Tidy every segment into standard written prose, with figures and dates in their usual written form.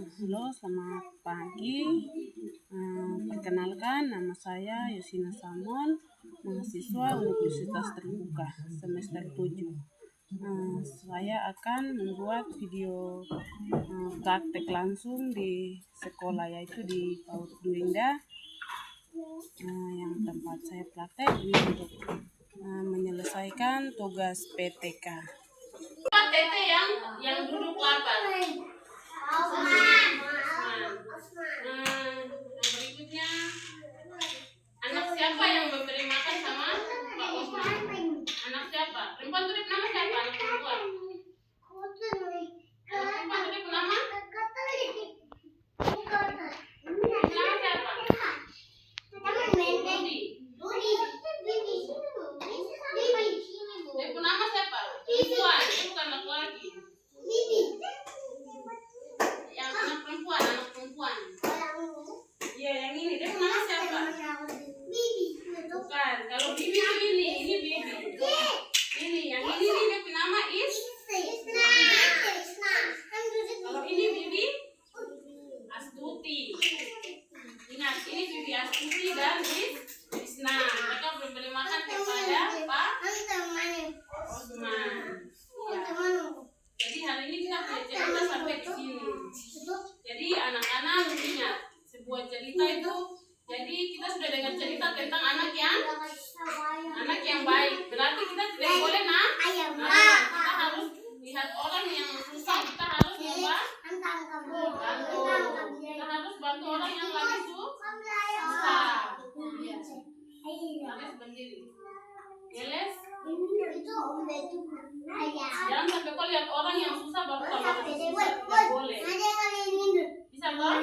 Halo, selamat pagi. Perkenalkan, nama saya Yosina Samon, mahasiswa Universitas Terbuka semester 7. Saya akan membuat video praktek langsung di sekolah, yaitu di PAUD Duinda, yang tempat saya praktek ini untuk menyelesaikan tugas PTK. Tete yang duduk lapar. Berikutnya, anak siapa yang memberi makan sama Pak Osman? Anak siapa? Perempuan itu nama siapa? Anak perempuan. Anak perempuan itu nama? Nama siapa? Dia punya nama siapa? Perempuan, dia bukan laki-laki. Yang anak perempuan. Iya, yang ini dia punya nama siapa? Bukan. Kalau Bibi ini Bibi. Ini, yang ini dia punya nama Kalau ini Bibi Astuti. Ingat, ini Bibi Astuti dan Isna. Mereka memberi makan kepada Pak Osman. Ya. Jadi hari ini kita punya cerita sampai di sini. Jadi anak-anak ingat, sebuah cerita itu, jadi kita sudah dengar cerita tentang anak yang baik. Berarti kita tidak boleh kita harus lihat orang yang susah, kita harus bantu. Kita harus bantu orang yang lagi susah. Jeles berdiri. Jeles. Jangan sampai kau lihat orang yang susah baru kamu susah. Tidak boleh. Bisa kan?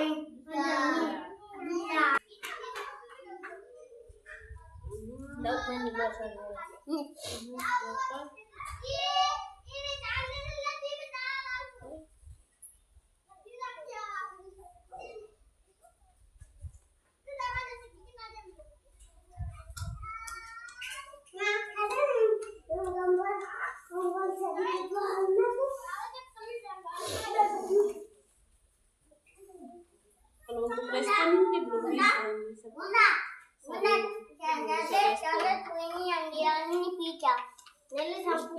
Kalau untuk respon ini belum bisa.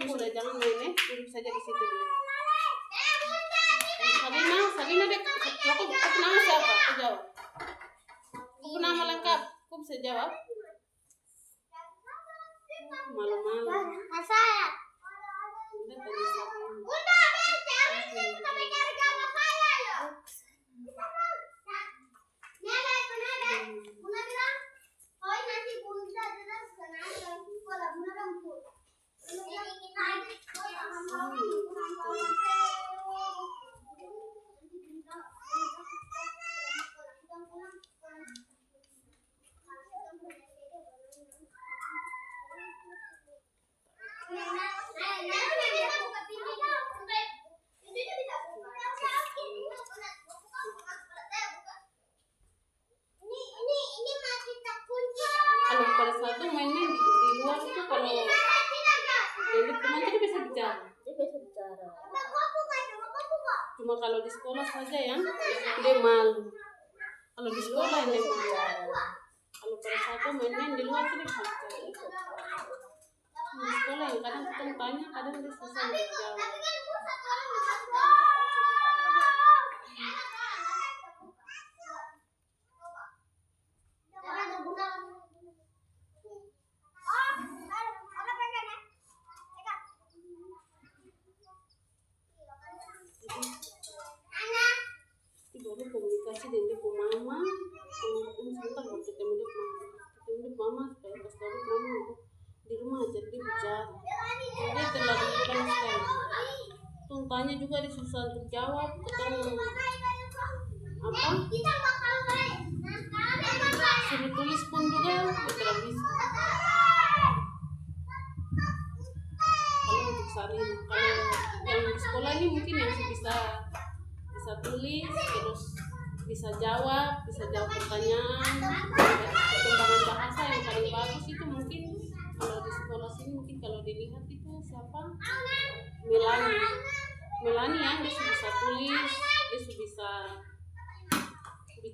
Sudah jangan main, duduk saja di situ dulu. Salina dek, aku nama siapa? Aku jawab. Aku nama lengkap, aku bisa jawab. Malu-malu. Kalau pada satu mainnya di luar itu, kalau jadi teman itu bisa bicara. Cuma kalau di sekolah saja yang dia malu. Kalau di sekolah dia malu. Kalau pada satu main-main di luar itu dia bisa bicara. Di sekolah yang kadang kita tanya, kadang dia susah menjawab. Baru komunikasi dengan dia mama, kemudian sebentar baru ketemu dia mama supaya pas tahu mama di rumah aja dia bicara. Dia terlalu kurang sekali. Tuh tanya juga dia susah untuk jawab, ketemu apa? Suruh tulis pun juga dia tidak bisa. Kalau untuk Salina, kalau yang di sekolah ini mungkin yang bisa tulis, terus bisa jawab pertanyaan, perkembangan bahasa yang paling bagus itu mungkin kalau di sekolah sini. Mungkin kalau dilihat itu siapa? Melani yang dia bisa tulis, dia bisa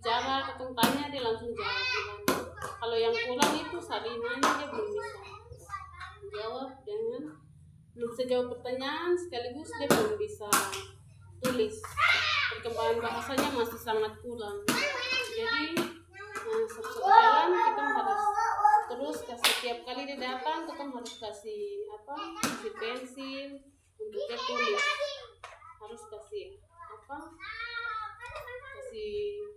bicara, ketemu tanya dia langsung jawab. Kalau yang kurang itu salinannya dia belum bisa jawab dengan belum bisa jawab pertanyaan, sekaligus dia belum bisa tulis. Perkembangan bahasanya masih sangat kurang. Jadi sekarang kita harus terus setiap kali dia datang kita harus kasih kasih pensil untuk dia tulis, harus kasih kasih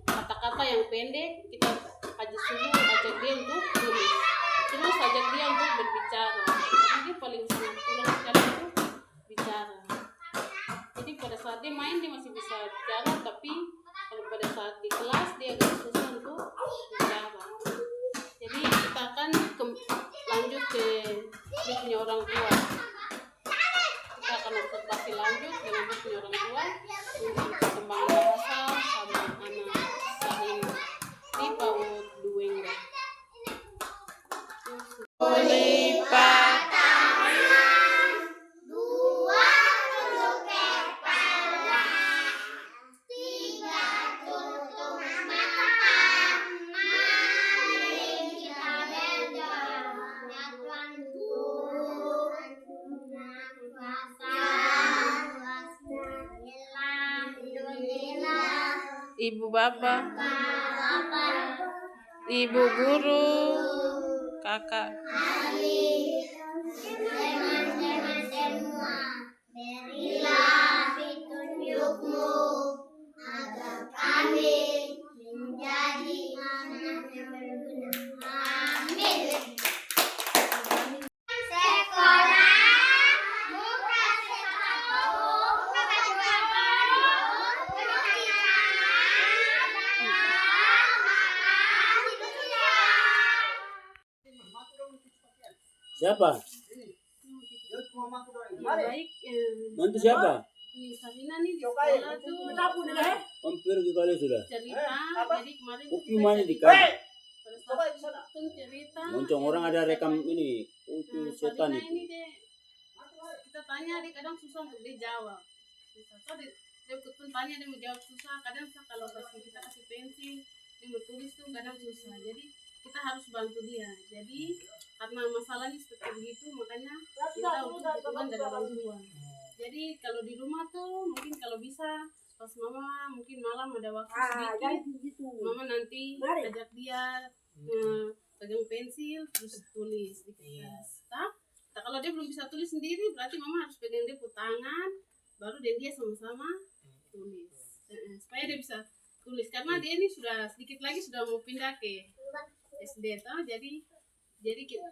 kata-kata yang pendek, kita ajak dia untuk tulis, terus ajak dia untuk berbicara karena dia paling sangat kurang sekali itu bicara. Jadi pada saat dia main dia masih bisa bicara, tapi kalau pada saat di kelas dia agak susah untuk bicara. Jadi kita akan lanjut ke dia punya orang tua. Kita akan observasi lanjut dengan dia punya orang tua untuk perkembangan bahasa sama anak Sahin di PAUD Duengga. Lipat Ibu bapak, ibu guru, kakak. Teman-teman semua, berilah petunjukmu agar kami menjadi anak yang berguna. Amin. Sekolah bukan Siapa? Baik, Nanti siapa? Ini Sabina nih di sekolah tuh Hampir kali sudah. cerita. Jadi kemarin tuh Bukti kita mana di cerita. kamar? Pada saat itu cerita. Moncong orang ada rekam ini. Itu setan Sabina itu. ini kita tanya dia kadang susah untuk dia jawab. Susah dia ketemu tanya dia mau jawab susah. Kadang kalau kita kasih pensil dia mau tulis tuh kadang susah. Jadi kita harus bantu dia. Jadi karena masalahnya seperti begitu makanya kita untuk dukungan dari orang tua. Jadi kalau di rumah tuh mungkin kalau bisa pas mama mungkin malam ada waktu sedikit, mama nanti ajak dia pegang pensil terus tulis di kertas. Kalau dia belum bisa tulis sendiri berarti mama harus pegang dia tangan baru dia sama-sama tulis supaya dia bisa tulis karena dia ini sudah sedikit lagi sudah mau pindah ke SD toh, jadi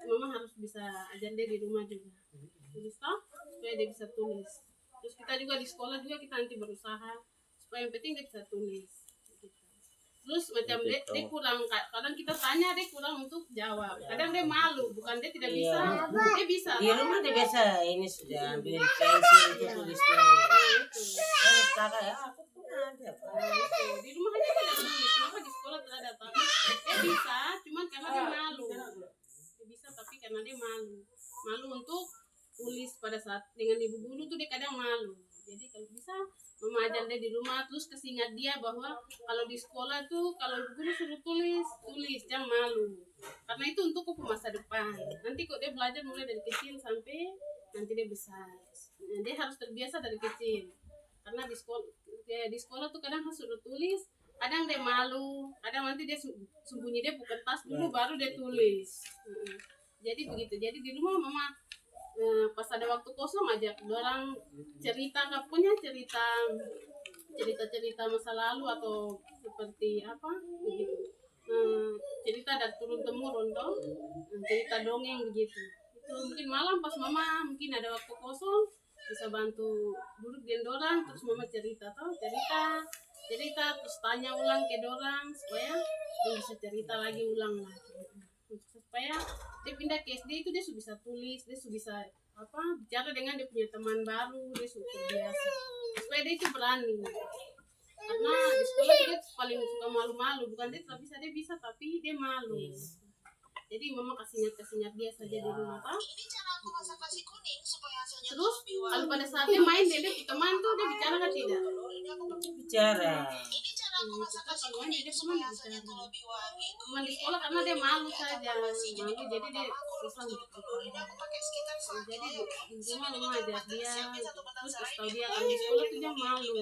mama harus bisa ajar dia di rumah juga tulis toh supaya dia bisa tulis. Terus kita juga di sekolah juga kita nanti berusaha supaya yang penting dia bisa tulis gitu. Terus macam dia kurang, kadang kita tanya dia kurang untuk jawab, kadang dia malu, bukan dia tidak bisa, dia bisa di rumah dia biasa ini sudah ambil pensil itu tulis kakak ya aku pernah ada di rumah aja dia tidak tulis, kenapa di sekolah tidak ada, tapi dia bisa, cuman karena dia malu, dia bisa tapi karena dia malu untuk tulis pada saat dengan ibu guru tuh dia kadang malu. Jadi kalau bisa mama ajar dia di rumah, terus kasih ingat dia bahwa kalau di sekolah tuh kalau ibu guru suruh tulis jangan malu, karena itu untuk masa depan. Nanti kok dia belajar mulai dari kecil sampai nanti dia besar, dia harus terbiasa dari kecil. Karena di sekolah tuh kadang harus suruh tulis, kadang dia malu, kadang nanti dia sembunyi dia buka tas dulu baru dia tulis. Jadi begitu. Jadi di rumah mama pas ada waktu kosong ajak orang cerita, punya cerita masa lalu atau seperti apa begitu, cerita dari turun temurun toh, cerita dongeng begitu. Itu mungkin malam pas mama mungkin ada waktu kosong bisa bantu duduk dengan dorang terus mama cerita terus tanya ulang ke dorang supaya dia bisa cerita lagi ulang supaya dia pindah ke SD itu dia sudah bisa tulis, dia sudah bisa bicara dengan dia punya teman baru, dia sudah terbiasa supaya dia itu berani. Karena di sekolah dia paling suka malu-malu, bukan dia tidak bisa, dia bisa tapi dia malu. Jadi mama kasih ingat dia saja di rumah terus kalau pada saat dia main dia teman tuh dia bicara kan tidak? bicara Semuanya dia cuma bicara. Cuma di sekolah karena dia malu saja, malu jadi dia susah untuk berbicara. Jadi cuma mengajar dia, terus kasih tahu dia kalau di sekolah tuh dia malu.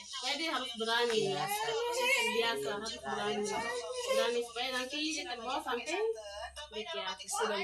Supaya dia harus berani, terbiasa harus berani supaya nanti dia terbawa sampai dia sudah